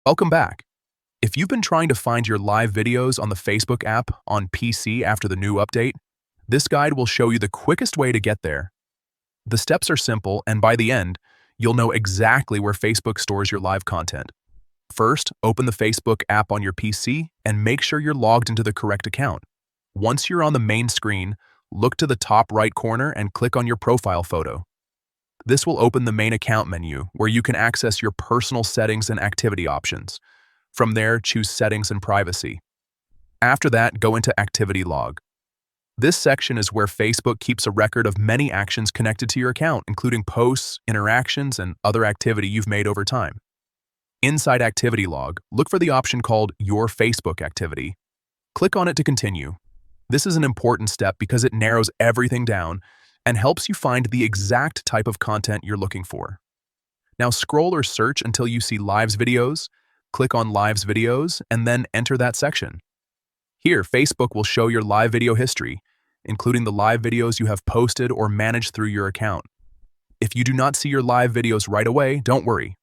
Welcome back. If you've been trying to find your live videos on the Facebook app on PC after the new update, this guide will show you the quickest way to get there. The steps are simple, and by the end, you'll know exactly where Facebook stores your live content. First, open the Facebook app on your PC and make sure you're logged into the correct account. Once you're on the main screen, look to the top right corner and click on your profile photo. This will open the main account menu where you can access your personal settings and activity options. From there, choose Settings and Privacy. After that, go into Activity Log. This section is where Facebook keeps a record of many actions connected to your account, including posts, interactions, and other activity you've made over time. Inside Activity Log, look for the option called Your Facebook Activity. Click on it to continue. This is an important step because it narrows everything down and helps you find the exact type of content you're looking for. Now scroll or search until you see Lives Videos, click on Lives Videos, and then enter that section. Here, Facebook will show your live video history, including the live videos you have posted or managed through your account. If you do not see your live videos right away, don't worry.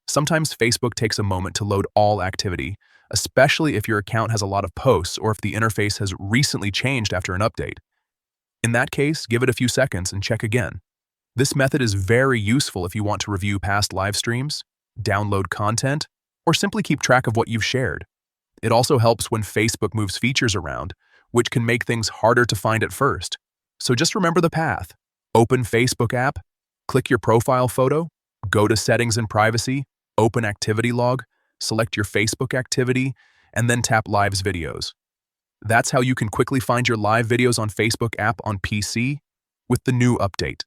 Sometimes Facebook takes a moment to load all activity, especially if your account has a lot of posts or if the interface has recently changed after an update. In that case, give it a few seconds and check again. This method is very useful if you want to review past live streams, download content, or simply keep track of what you've shared. It also helps when Facebook moves features around, which can make things harder to find at first. So just remember the path. Open Facebook app, click your profile photo, go to Settings and Privacy, open Activity Log, select your Facebook activity, and then tap Lives Videos. That's how you can quickly find your live videos on Facebook app on PC with the new update.